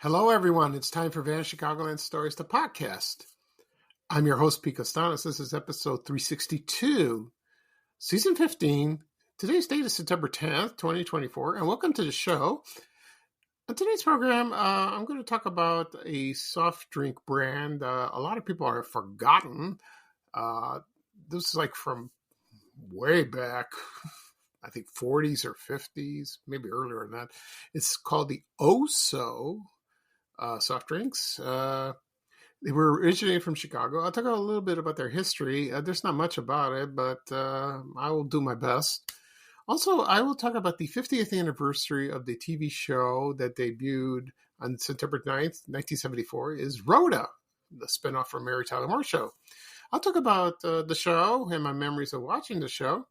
Hello, everyone. It's time for Van Chicagoland Stories, the podcast. I'm your host, Pete Costanis. This is episode 362, season 15. Today's date is September 10th, 2024, and welcome to the show. On today's program, I'm going to talk about a soft drink brand a lot of people have forgotten. This is like from way back, I think 40s or 50s, maybe earlier than that. It's called the Oso soft drinks. They were originated from Chicago. I'll talk a little bit about their history. There's not much about it, but I will do my best. Also, I will talk about the 50th anniversary of the TV show that debuted on September 9th, 1974, is Rhoda, the spinoff from Mary Tyler Moore Show. I'll talk about the show and my memories of watching the show.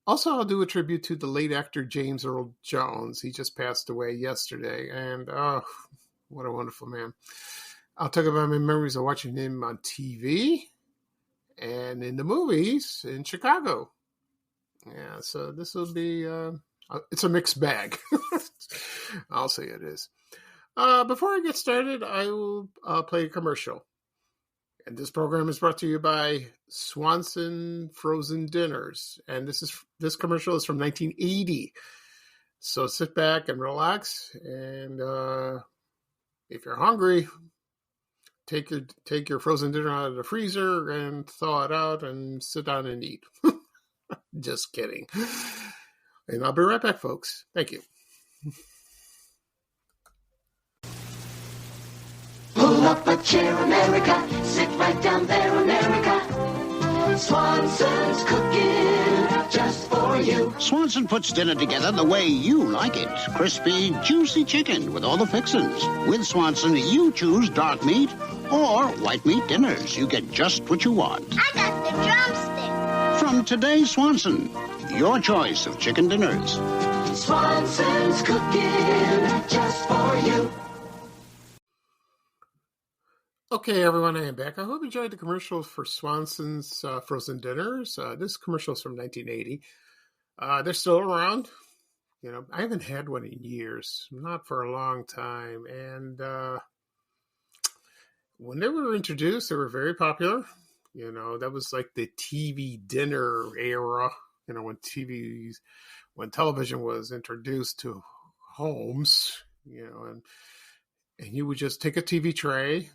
Also, I'll do a tribute to the late actor James Earl Jones. He just passed away yesterday, and what a wonderful man. I'll talk about my memories of watching him on TV and in the movies in Chicago. Yeah, so this will be, it's a mixed bag. I'll say it is. Before I get started, I will play a commercial. And this program is brought to you by Swanson Frozen Dinners. And this commercial is from 1980. So sit back and relax. And if you're hungry, take your frozen dinner out of the freezer and thaw it out and sit down and eat. Just kidding. And I'll be right back, folks. Thank you. Pull up a chair, America. Sit right down there, America. Swanson's cooking just for you. Swanson puts dinner together the way you like it. Crispy, juicy chicken with all the fixins. With Swanson, you choose dark meat or white meat dinners. You get just what you want. I got the drumstick. From today's Swanson, your choice of chicken dinners. Swanson's cooking just for you. Okay, everyone, I am back. I hope you enjoyed the commercials for Swanson's Frozen Dinners. This commercial is from 1980. They're still around. You know, I haven't had one in years, not for a long time. And when they were introduced, they were very popular. You know, that was like the TV dinner era. You know, when television was introduced to homes. You know, and you would just take a TV tray.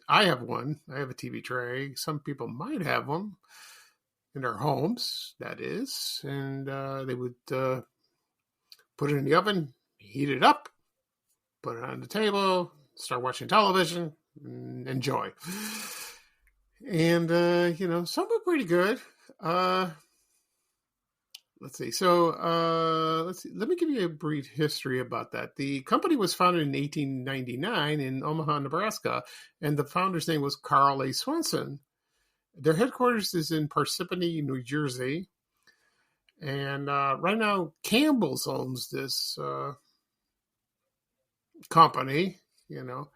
I have one. I have a TV tray. Some people might have them in their homes, that is. And they would put it in the oven, heat it up, put it on the table, start watching television, and enjoy. And, you know, some were pretty good. Let's see. So, let me give you a brief history about that. The company was founded in 1899 in Omaha, Nebraska, and the founder's name was Carl A. Swanson. Their headquarters is in Parsippany, New Jersey. And right now, Campbell's owns this company, you know.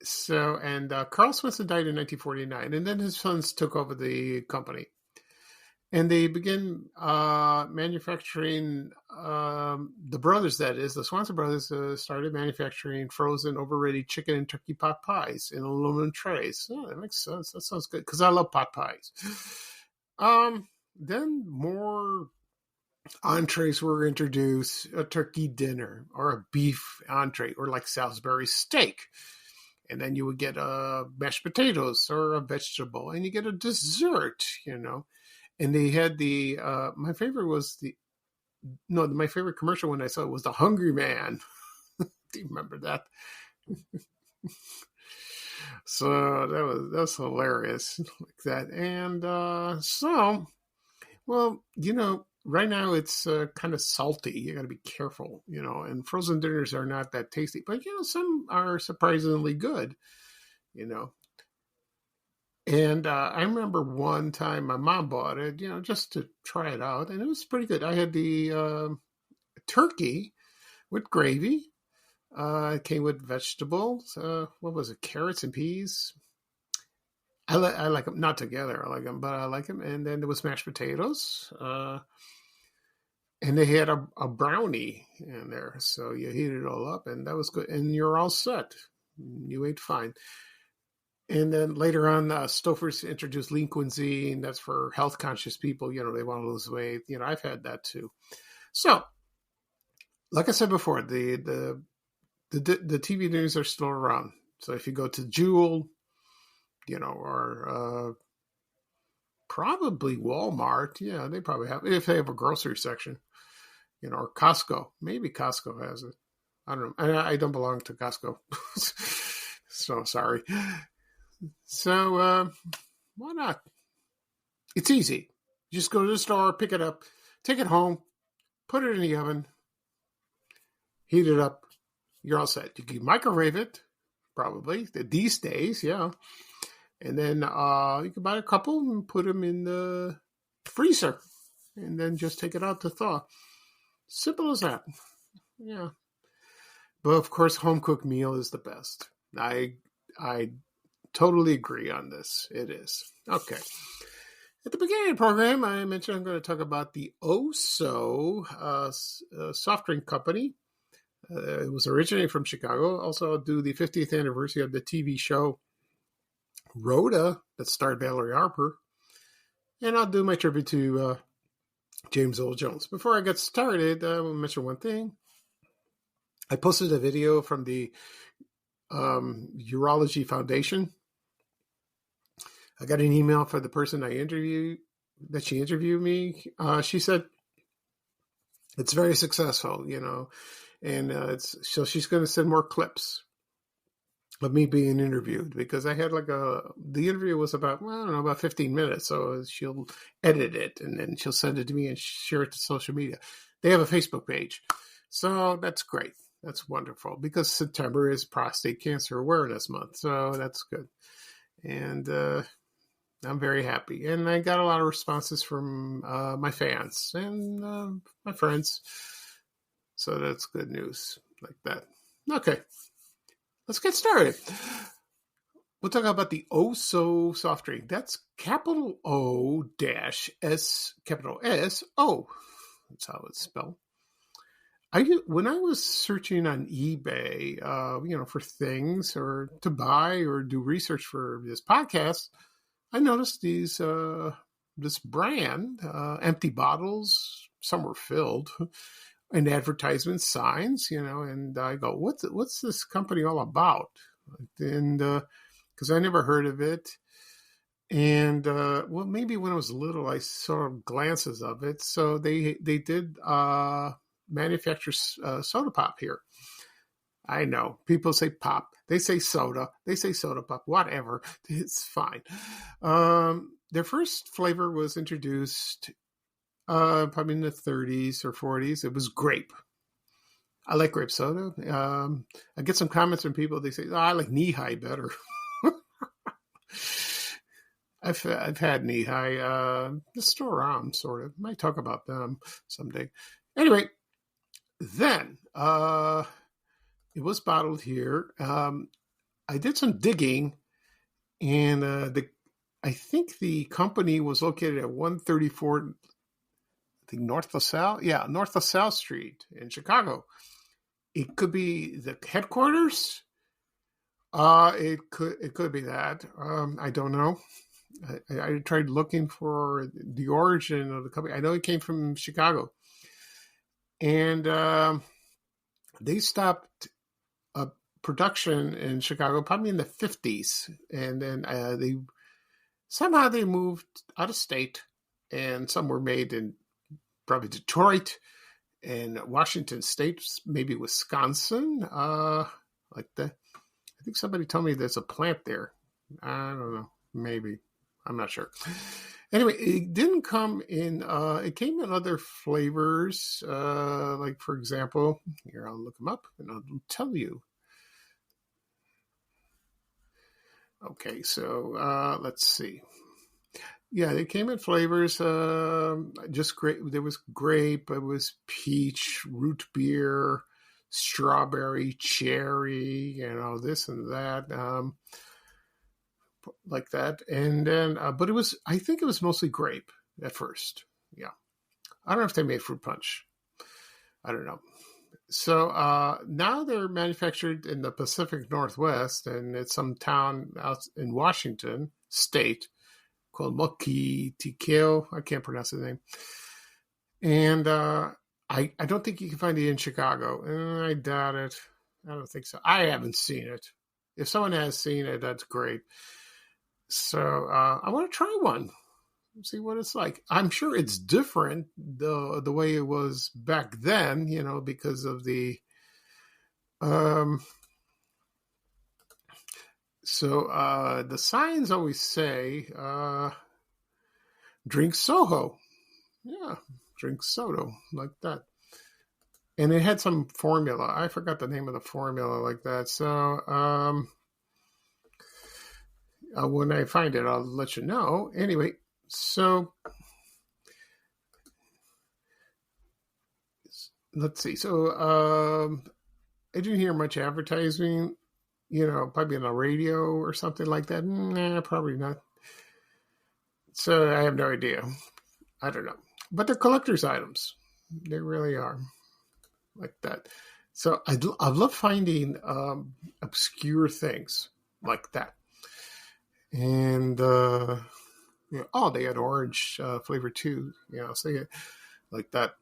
So, and Carl Swanson died in 1949, and then his sons took over the company. And they began manufacturing, the brothers, that is, the Swanson brothers started manufacturing frozen, over-ready chicken and turkey pot pies in aluminum trays. Oh, that makes sense. That sounds good, because I love pot pies. Then more entrees were introduced, a turkey dinner, or a beef entree, or like Salisbury steak. And then you would get mashed potatoes, or a vegetable, and you get a dessert, you know. And they had my favorite commercial when I saw it was the Hungry Man. Do you remember that? So that's hilarious, like that. And well, you know, right now it's kind of salty. You got to be careful, you know. And frozen dinners are not that tasty, but you know, some are surprisingly good, you know. And I remember one time my mom bought it, you know, just to try it out, and it was pretty good. I had the turkey with gravy. It came with vegetables. What was it? Carrots and peas. I like them, not together. I like them, but I like them. And then there was mashed potatoes. And they had a brownie in there. So you heat it all up, and that was good. And you're all set. You ate fine. And then later on, Stouffer's introduced lean cuisine. That's for health conscious people. You know, they want to lose weight. You know, I've had that too. So, like I said before, the TV news are still around. So if you go to Jewel, you know, or probably Walmart, yeah, they probably have, if they have a grocery section, you know, or Costco. Maybe Costco has it. I don't know. I don't belong to Costco. So sorry. So why not? It's easy. You just go to the store, pick it up, take it home, put it in the oven, heat it up. You're all set. You can microwave it, probably, these days, yeah. And then you can buy a couple and put them in the freezer. And then just take it out to thaw. Simple as that. Yeah. But, of course, home-cooked meal is the best. I totally agree on this. It is. Okay. At the beginning of the program, I mentioned I'm going to talk about the Oso soft drink company. It was originated from Chicago. Also, I'll do the 50th anniversary of the TV show Rhoda that starred Valerie Harper. And I'll do my tribute to James Earl Jones. Before I get started, I will mention one thing. I posted a video from the Urology Foundation. I got an email for the person she interviewed me. She said it's very successful, you know, and so she's going to send more clips of me being interviewed, because I had the interview was about, well, I don't know, about 15 minutes. So she'll edit it and then she'll send it to me and share it to social media. They have a Facebook page. So that's great. That's wonderful, because September is Prostate Cancer Awareness Month. So that's good. And I'm very happy. And I got a lot of responses from my fans and my friends. So that's good news like that. Okay. Let's get started. We'll talk about the Oso soft drink. That's capital O dash S, capital S, O. That's how it's spelled. When I was searching on eBay, you know, for things or to buy or do research for this podcast, I noticed this brand, empty bottles, some were filled, and advertisement signs, you know, and I go, what's this company all about? And because I never heard of it. And well, maybe when I was little, I saw glances of it. So they did manufacture soda pop here. I know people say pop, they say soda, they say soda pop, whatever. It's fine. Their first flavor was introduced probably in the 30s or 40s. It was grape. I like grape soda. I get some comments from people. They say, I like knee-high better. I've had knee-high. They're still around, sort of. Might talk about them someday. Anyway, then it was bottled here. I did some digging, and I think the company was located at 134, I think North LaSalle. Yeah, North LaSalle Street in Chicago. It could be the headquarters. It could be that. I don't know. I tried looking for the origin of the company. I know it came from Chicago. And they stopped production in Chicago probably in the 50s. And then they moved out of state, and some were made in probably Detroit and Washington State, maybe Wisconsin. Like that. I think somebody told me there's a plant there. I don't know. Maybe. I'm not sure. Anyway, it didn't come in, it came in other flavors. Like, for example, here, I'll look them up and I'll tell you. Okay, so let's see. Yeah, they came in flavors, just grape. There was grape, it was peach, root beer, strawberry, cherry, you know, this and that, like that. And then, but I think it was mostly grape at first. Yeah. I don't know if they made fruit punch. I don't know. So now they're manufactured in the Pacific Northwest, and it's some town out in Washington State called Mokitikeo. I can't pronounce the name. And I don't think you can find it in Chicago. I doubt it. I don't think so. I haven't seen it. If someone has seen it, that's great. So I want to try one. See what it's like. I'm sure it's different the way it was back then, because of the the signs always say drink Soho. Yeah, drink soda, like that. And it had some formula. I forgot the name of the formula like that. So when I find it, I'll let you know. Anyway, so let's see. So I didn't hear much advertising, probably on the radio or something like that. Nah, probably not. So I have no idea. I don't know. But they're collector's items. They really are like that. So I love finding obscure things like that. And they had orange flavor too. So yeah, like that.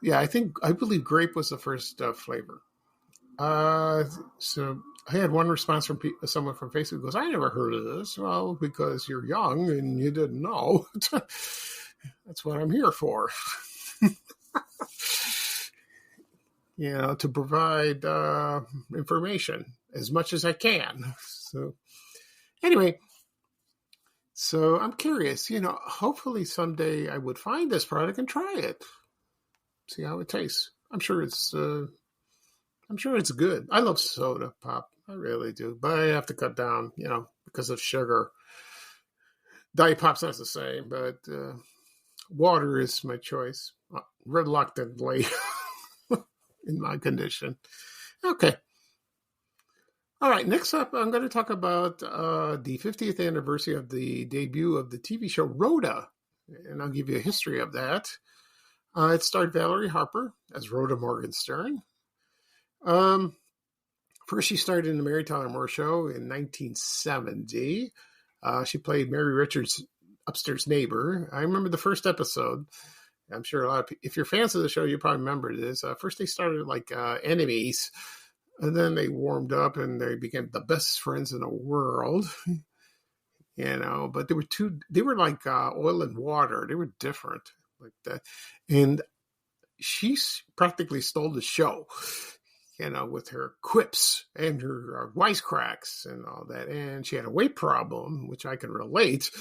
Yeah, I believe grape was the first flavor. So I had one response from someone from Facebook who goes, I never heard of this. Well, because you're young and you didn't know. That's what I'm here for. To provide information as much as I can. So anyway, so I'm curious, hopefully someday I would find this product and try it. See how it tastes. I'm sure it's good. I love soda pop. I really do. But I have to cut down, because of sugar. Diet Pop's not the same, but water is my choice. Reluctantly in my condition. Okay. All right. Next up, I'm going to talk about the 50th anniversary of the debut of the TV show Rhoda. And I'll give you a history of that. It starred Valerie Harper as Rhoda Morgenstern. First, she starred in the Mary Tyler Moore Show in 1970. She played Mary Richards' upstairs neighbor. I remember the first episode. I'm sure a lot of people, if you're fans of the show, you probably remember this. First, they started like enemies, and then they warmed up and they became the best friends in the world. But they were like oil and water. They were different like that. And she practically stole the show, with her quips and her wisecracks and all that. And she had a weight problem, which I can relate.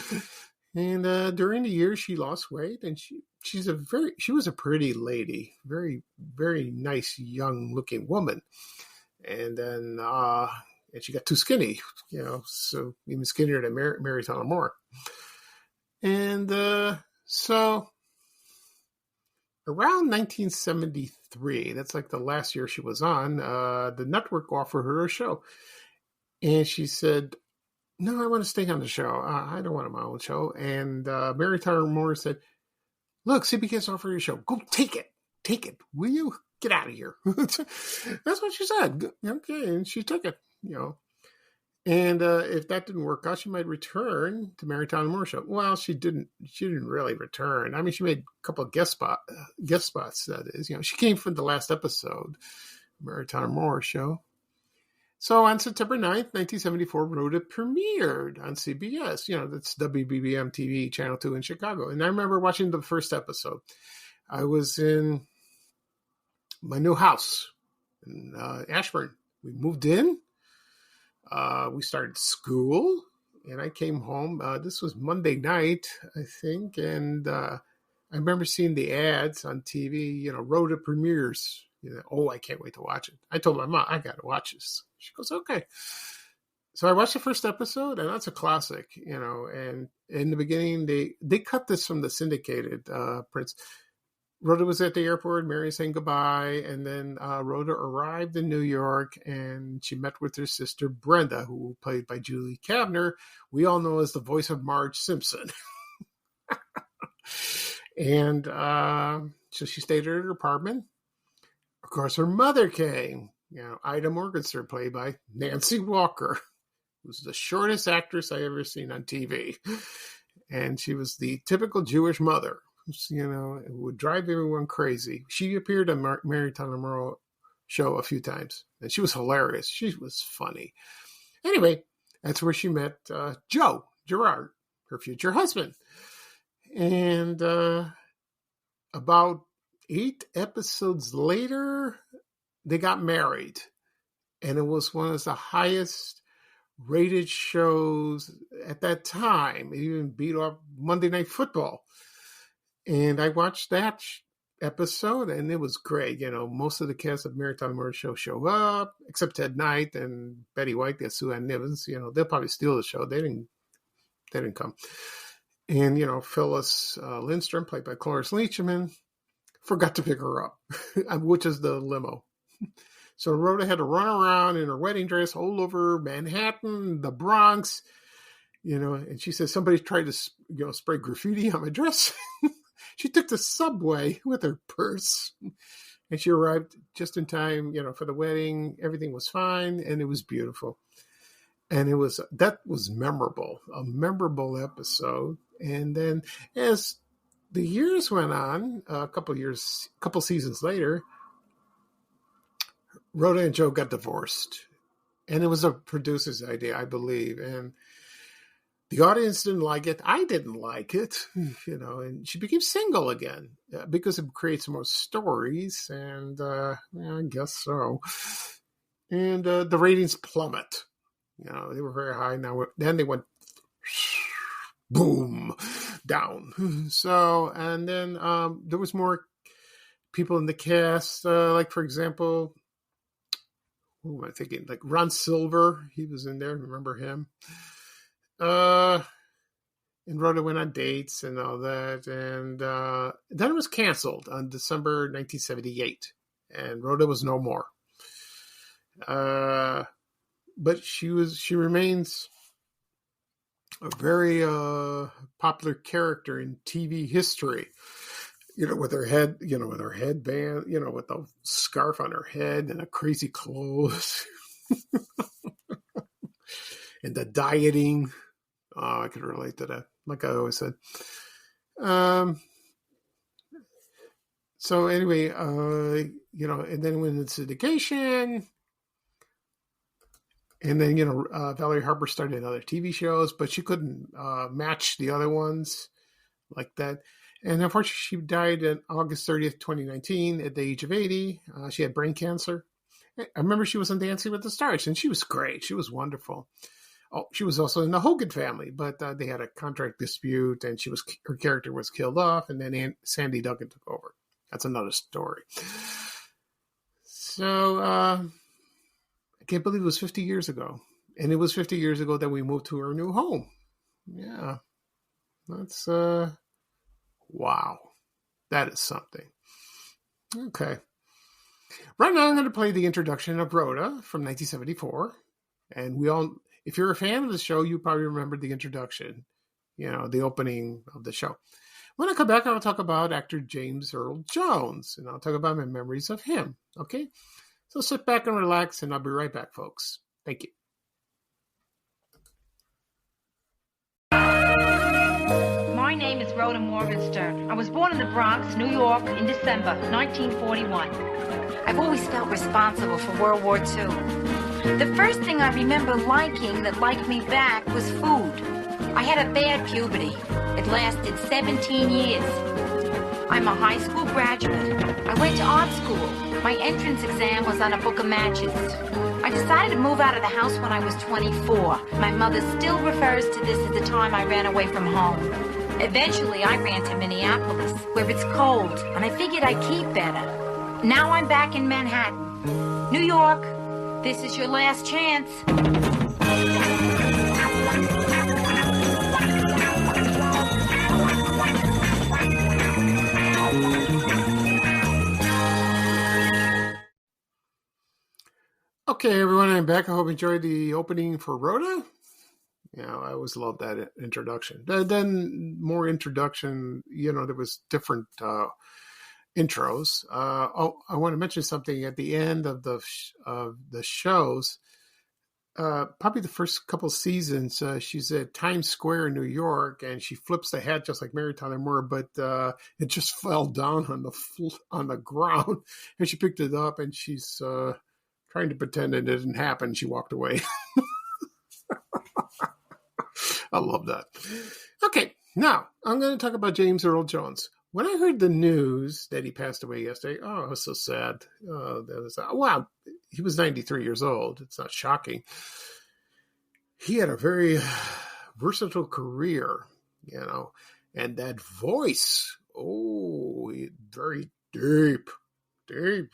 And during the years, she lost weight, and she was a pretty lady, very, very nice, young-looking woman. And then and she got too skinny, so even skinnier than Mary Tyler Moore. And so around 1973, that's like the last year she was on, the network offered her a show. And she said, no, I want to stay on the show. I don't want my own show. And Mary Tyler Moore said, look, CBS offered you a show. Go take it. Take it. Will you? Get out of here. That's what she said. Okay. And she took it, And if that didn't work out, she might return to Mary Tyler Moore Show. Well, she didn't really return. I mean, she made a couple of guest spots, that is. She came from the last episode, Mary Tyler Moore Show. So on September 9th, 1974, Rhoda premiered on CBS. That's WBBM TV, Channel 2 in Chicago. And I remember watching the first episode. I was in my new house in Ashburn. We moved in. We started school. And I came home. This was Monday night, I think. And I remember seeing the ads on TV, Rhoda premieres. I can't wait to watch it. I told my mom, I got to watch this. She goes, okay. So I watched the first episode, and that's a classic, and in the beginning, they cut this from the syndicated prints. Rhoda was at the airport, Mary saying goodbye, and then Rhoda arrived in New York, and she met with her sister, Brenda, who played by Julie Kavner, we all know as the voice of Marge Simpson. And So she stayed at her apartment. Of course, her mother came. Ida Morgenstern, played by Nancy Walker, who's the shortest actress I ever seen on TV. And she was the typical Jewish mother, who would drive everyone crazy. She appeared on Mary Tyler Moore show a few times, and she was hilarious. She was funny. Anyway, that's where she met Joe Girard, her future husband. And about 8 episodes later, they got married. And it was one of the highest rated shows at that time. It even beat off Monday Night Football. And I watched that episode, and it was great. Most of the cast of Mary Tyler Moore show up, except Ted Knight and Betty White, that's Sue Ann Nivens. They'll probably steal the show. They didn't come. And, Phyllis Lindstrom, played by Cloris Leachman, forgot to pick her up, which is the limo. So Rhoda had to run around in her wedding dress all over Manhattan, the Bronx, and she said somebody tried to, spray graffiti on my dress. She took the subway with her purse, and she arrived just in time, for the wedding. Everything was fine, and it was beautiful. And that was memorable, a memorable episode. And then as the years went on, a couple seasons later, Rhoda and Joe got divorced. And it was a producer's idea, I believe. And the audience didn't like it. I didn't like it, and she became single again because it creates more stories. And I guess so. And the ratings plummet. They were very high. Then they went boom down. So, and then there was more people in the cast, like, for example, who am I thinking? Like Ron Silver, he was in there. Remember him? And Rhoda went on dates and all that. And then it was canceled on December 1978. And Rhoda was no more. But she remains a very popular character in TV history. With her headband, with the scarf on her head and the crazy clothes. And the dieting. I could relate to that, like I always said. So anyway, and then when it's syndication, and then, Valerie Harper started other TV shows, but she couldn't match the other ones like that. And unfortunately, she died on August 30th, 2019 at the age of 80. She had brain cancer. I remember she was on Dancing with the Stars, and she was great. She was wonderful. Oh, she was also in the Hogan family, but they had a contract dispute, and her character was killed off, and then Sandy Duggan took over. That's another story. So I can't believe it was 50 years ago. And it was 50 years ago that we moved to our new home. Yeah. That's, wow. That is something. Okay. Right now I'm going to play the introduction of Rhoda from 1974. And if you're a fan of the show, you probably remember the introduction, the opening of the show. When I come back, I'll talk about actor James Earl Jones, and I'll talk about my memories of him. Okay? So sit back and relax, and I'll be right back, folks. Thank you. My name is Rhoda Morgenstern. I was born in the Bronx, New York, in December 1941. I've always felt responsible for World War II. The first thing I remember liking that liked me back was food. I had a bad puberty. It lasted 17 years. I'm a high school graduate. I went to art school. My entrance exam was on a book of matches. I decided to move out of the house when I was 24. My mother still refers to this as the time I ran away from home. Eventually, I ran to Minneapolis, where it's cold, and I figured I'd keep better. Now I'm back in Manhattan. New York, this is your last chance. Okay, everyone, I'm back. I hope you enjoyed the opening for Rhoda. I always love that introduction. Then more introduction, there was different intros. I want to mention something at the end of the shows. Probably the first couple seasons, she's at Times Square in New York, and she flips the hat just like Mary Tyler Moore, but it just fell down on the ground, and she picked it up, and she's trying to pretend it didn't happen. She walked away. I love that. Okay, now I'm going to talk about James Earl Jones. When I heard the news that he passed away yesterday, I was so sad. Wow, he was 93 years old. It's not shocking. He had a very versatile career, and that voice, very deep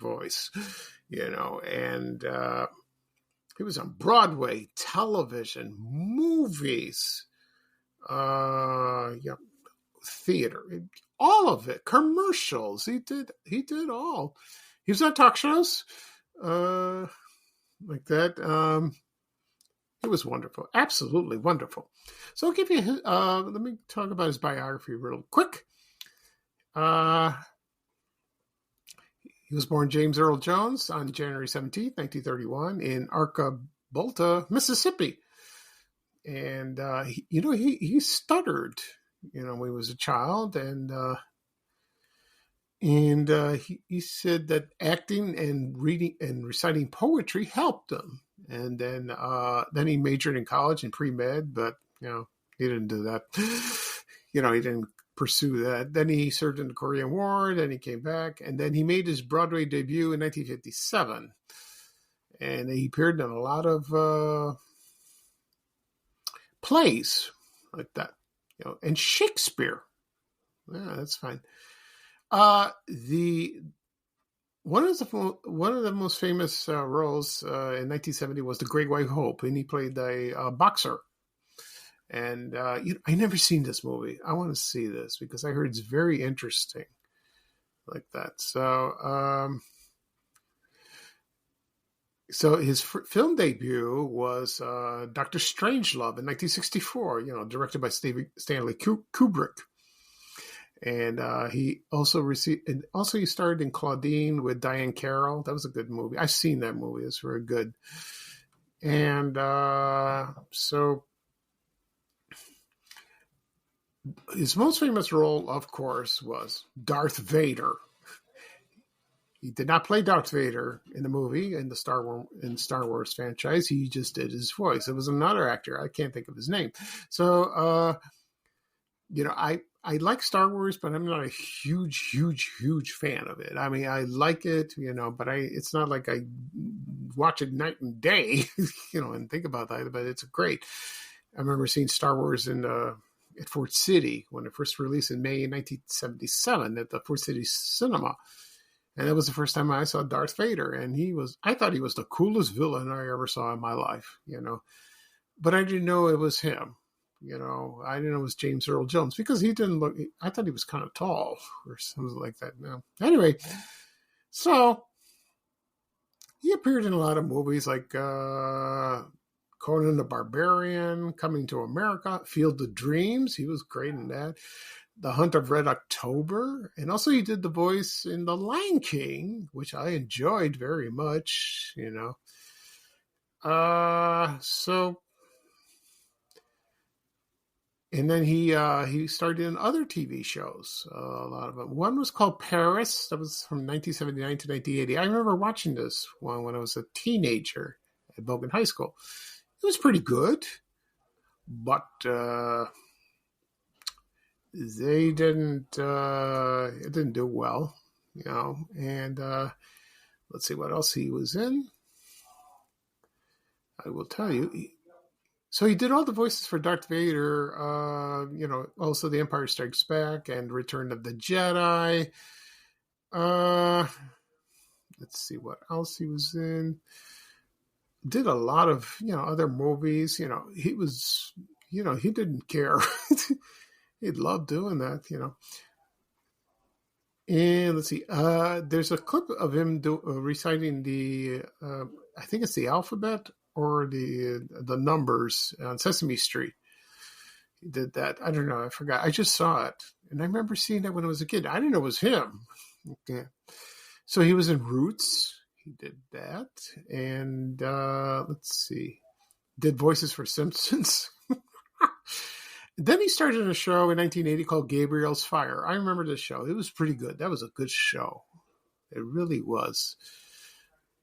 voice, and he was on Broadway, television, movies, theater, all of it, commercials. He did all. He was on talk shows like that. It was wonderful, absolutely wonderful. So I'll give you let me talk about his biography real quick. He was born James Earl Jones on January 17th, 1931 in Arcabolta, Mississippi. And, he stuttered, when he was a child. And he said that acting and reading and reciting poetry helped him. And then he majored in college in pre-med, but, he didn't do that. He didn't pursue that. Then he served in the Korean War. Then he came back, and then he made his Broadway debut in 1957. And he appeared in a lot of plays like that, and Shakespeare. Yeah, that's fine. One of the most famous roles in 1970 was The Great White Hope, and he played a boxer. And I never seen this movie. I want to see this because I heard it's very interesting, like that. So his film debut was Dr. Strangelove in 1964. Directed by Stanley Kubrick, and he also he starred in Claudine with Diane Carroll. That was a good movie. I've seen that movie. It's very good. And so. His most famous role, of course, was Darth Vader. He did not play Darth Vader in the movie, in the Star Wars franchise. He just did his voice. It was another actor. I can't think of his name. So, I like Star Wars, but I'm not a huge fan of it. I mean, I like it, but it's not like I watch it night and day, and think about that. But it's great. I remember seeing Star Wars at Fort City when it first released in May 1977 at the Fort City Cinema. And that was the first time I saw Darth Vader. And I thought he was the coolest villain I ever saw in my life, but I didn't know it was him. I didn't know it was James Earl Jones because he didn't look, I thought he was kind of tall or something like that. No. Anyway, so he appeared in a lot of movies like, Conan the Barbarian, Coming to America, Field of Dreams. He was great in that. The Hunt of Red October. And also he did the voice in The Lion King, which I enjoyed very much, and then he started in other TV shows, a lot of them. One was called Paris. That was from 1979 to 1980. I remember watching this one when I was a teenager at Bogan High School. It was pretty good, but it didn't do well, and let's see what else he was in. I will tell you. So he did all the voices for Darth Vader, also The Empire Strikes Back and Return of the Jedi. Let's see what else he was in. Did a lot of, other movies. He was, he didn't care. He loved doing that, And let's see, there's a clip of him reciting the, I think it's the alphabet or the numbers on Sesame Street. He did that. I don't know. I forgot. I just saw it. And I remember seeing that when I was a kid. I didn't know it was him. Okay. So he was in Roots. He did that. And let's see. Did voices for Simpsons. Then he started a show in 1980 called Gabriel's Fire. I remember this show. It was pretty good. That was a good show. It really was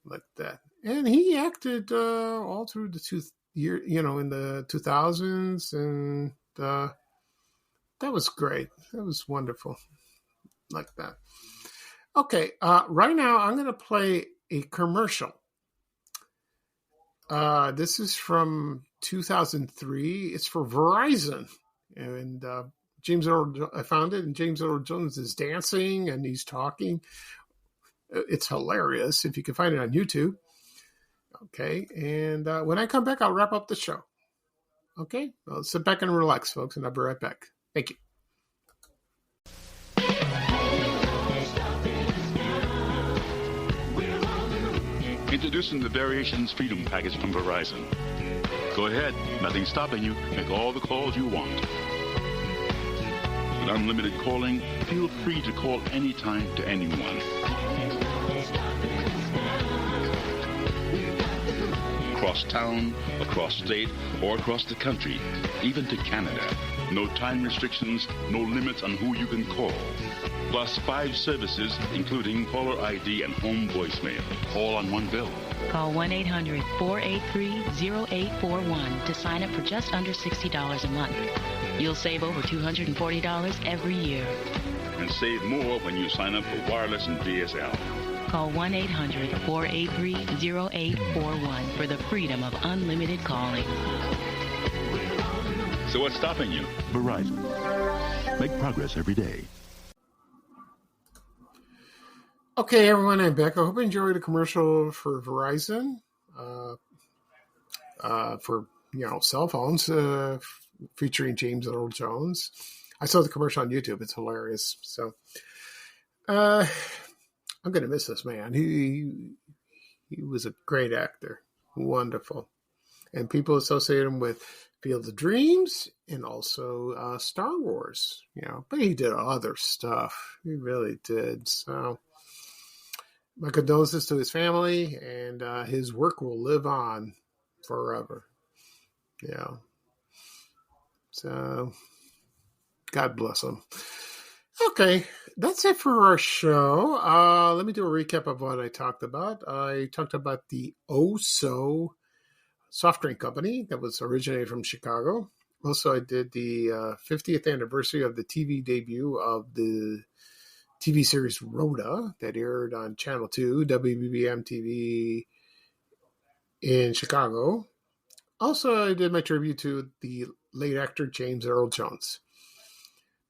like that. And he acted all through the in the 2000s. And that was great. That was wonderful. Like that. Okay. Right now, I'm going to play a commercial. This is from 2003. It's for Verizon. And I found it, and James Earl Jones is dancing and he's talking. It's hilarious if you can find it on YouTube. Okay, and when I come back, I'll wrap up the show. Okay, well, sit back and relax, folks, and I'll be right back. Thank you. Introducing the Variations Freedom Package from Verizon. Go ahead, nothing's stopping you. Make all the calls you want. With unlimited calling, feel free to call anytime to anyone. Across town, across state, or across the country, even to Canada. No time restrictions, no limits on who you can call. Plus 5 services, including caller ID and home voicemail, all on one bill. Call 1-800-483-0841 to sign up for just under $60 a month. You'll save over $240 every year. And save more when you sign up for wireless and DSL. Call 1-800-483-0841 for the freedom of unlimited calling. So what's stopping you? Verizon. Make progress every day. Okay, everyone, I'm back. I hope you enjoyed the commercial for Verizon for cell phones featuring James Earl Jones. I saw the commercial on YouTube. It's hilarious. So I'm going to miss this man. He was a great actor. Wonderful. And people associate him with Field of Dreams and also Star Wars. But he did other stuff. He really did. So my condolences to his family, and his work will live on forever. Yeah. So, God bless him. Okay, that's it for our show. Let me do a recap of what I talked about. I talked about the Oso soft drink company that was originated from Chicago. Also, I did the 50th anniversary of the TV debut of the TV series Rhoda that aired on Channel 2, WBBM TV in Chicago. Also, I did my tribute to the late actor James Earl Jones.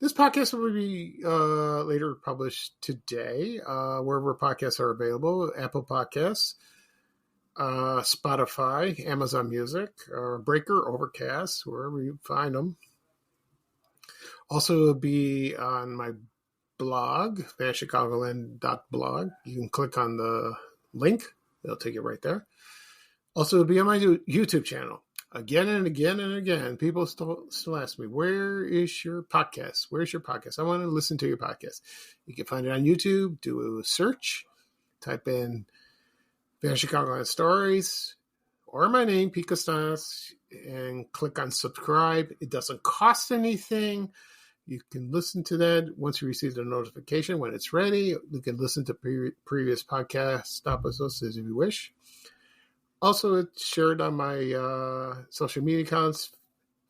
This podcast will be later published today, wherever podcasts are available: Apple Podcasts, Spotify, Amazon Music, Breaker, Overcast, wherever you find them. Also, it'll be on my blog, vanchicagoland.blog. You can click on the link. It'll take you right there. Also, it'll be on my YouTube channel. Again and again and again, people still ask me, where is your podcast? Where's your podcast? I want to listen to your podcast. You can find it on YouTube. Do a search. Type in Van Chicagoland Stories or my name, Pete Costanas, and click on subscribe. It doesn't cost anything. You can listen to that once you receive the notification when it's ready. You can listen to previous podcast episodes if you wish. Also, it's shared on my social media accounts: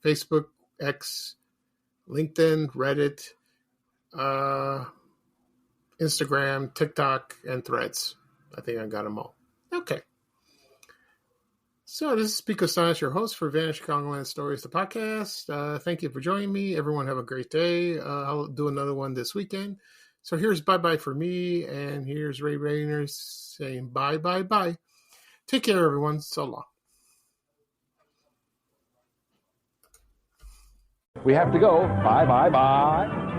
Facebook, X, LinkedIn, Reddit, Instagram, TikTok, and Threads. I think I got them all. Okay. So this is Pete Costanas, your host for Van Chicagoland Stories, the podcast. Thank you for joining me. Everyone have a great day. I'll do another one this weekend. So here's bye-bye for me, and here's Ray Rayner saying bye-bye-bye. Take care, everyone. So long. We have to go. Bye, bye, bye.